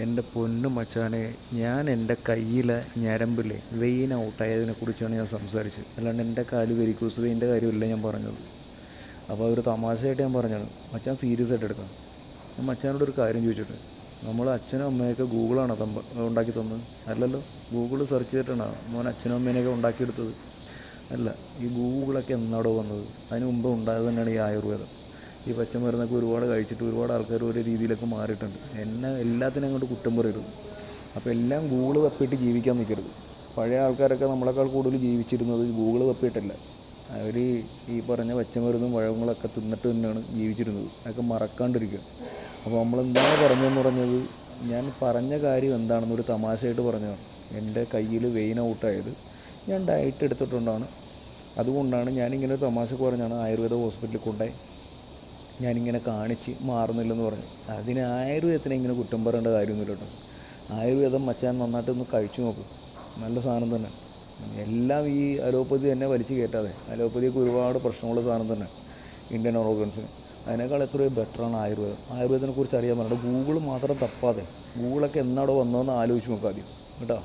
എൻ്റെ പൊന്നു മച്ചാനെ, ഞാൻ എൻ്റെ കയ്യിലെ ഞരമ്പിലെ വെയിൻ ഔട്ടായതിനെക്കുറിച്ചാണ് ഞാൻ സംസാരിച്ചത്. അല്ലാണ്ട് എൻ്റെ കാല് വെരിക്കോസ് വെയിൻ്റെ കാര്യമല്ല ഞാൻ പറഞ്ഞത്. അപ്പോൾ ഒരു തമാശയായിട്ട് ഞാൻ പറഞ്ഞത്, മച്ചാൻ സീരിയസ് ആയിട്ട് എടുക്കാം. ഞാൻ മച്ചാനോട് ഒരു കാര്യം ചോദിച്ചിട്ട്, നമ്മൾ അച്ഛനും അമ്മയൊക്കെ ഗൂഗിളാണോ ഉണ്ടാക്കി തന്നത്? അല്ലല്ലോ. ഗൂഗിൾ സെർച്ച് ചെയ്തിട്ടാണോ മോൻ അച്ഛനും അമ്മേനെയൊക്കെ ഉണ്ടാക്കിയെടുത്തത്? അല്ല. ഈ ഗൂഗിളൊക്കെ എന്നാടോ വന്നത്? അതിന് മുമ്പ് ഉണ്ടായത് തന്നെയാണ് ഈ ആയുർവേദം. ഈ പച്ചമരുന്നൊക്കെ ഒരുപാട് കഴിച്ചിട്ട് ഒരുപാട് ആൾക്കാർ ഒരു രീതിയിലൊക്കെ മാറിയിട്ടുണ്ട്. എന്നെ എല്ലാത്തിനും അങ്ങോട്ട് കുറ്റം പറയരുത്. അപ്പോൾ എല്ലാം ഗൂഗിൾ തപ്പിയിട്ട് ജീവിക്കാൻ നിൽക്കരുത്. പഴയ ആൾക്കാരൊക്കെ നമ്മളെക്കാൾ കൂടുതൽ ജീവിച്ചിരുന്നത് ഗൂഗിൾ തപ്പിയിട്ടല്ല. അവർ ഈ പറഞ്ഞ പച്ചമരുന്നും പഴങ്ങളൊക്കെ തിന്നിട്ട് തന്നെയാണ് ജീവിച്ചിരുന്നത്. അതൊക്കെ മറക്കാണ്ടിരിക്കുക. അപ്പോൾ നമ്മളെന്താണ് പറഞ്ഞത്, ഞാൻ പറഞ്ഞ കാര്യം എന്താണെന്ന് ഒരു തമാശയായിട്ട് പറഞ്ഞതാണ്. എൻ്റെ കയ്യിൽ വെയിൻ ഔട്ടായത് ഞാൻ ഡയറ്റ് എടുത്തിട്ടുണ്ടാണ്. അതുകൊണ്ടാണ് ഞാനിങ്ങനെ ഒരു തമാശക്ക് പറഞ്ഞാണ് ആയുർവേദ ഹോസ്പിറ്റലിൽ കൊണ്ടുപോയി ഞാനിങ്ങനെ കാണിച്ച് മാറുന്നില്ലെന്ന് പറഞ്ഞു. അതിന് ആയുർവേദത്തിനെ ഇങ്ങനെ കുറ്റം പറയേണ്ട കാര്യമൊന്നുമില്ല കേട്ടോ. ആയുർവേദം മച്ചാൻ നന്നായിട്ടൊന്ന് കഴിച്ചു നോക്കും. നല്ല സാധനം തന്നെ. എല്ലാം ഈ അലോപ്പതി തന്നെ വലിച്ചു കയറ്റാതെ. അലോപ്പതിയൊക്കെ ഒരുപാട് പ്രശ്നമുള്ള സാധനം തന്നെ ഇന്ത്യൻ ഓർഗൻസിന്. അതിനേക്കാൾ എത്രയോ ബെറ്ററാണ് ആയുർവേദം. ആയുർവേദത്തിനെ കുറിച്ച് അറിയാൻ പറഞ്ഞിട്ട് ഗൂഗിൾ മാത്രം തപ്പാതെ, ഗൂഗിളൊക്കെ എന്നാടോ വന്നതെന്ന് ആലോചിച്ച് നോക്കാം ആദ്യം കേട്ടോ.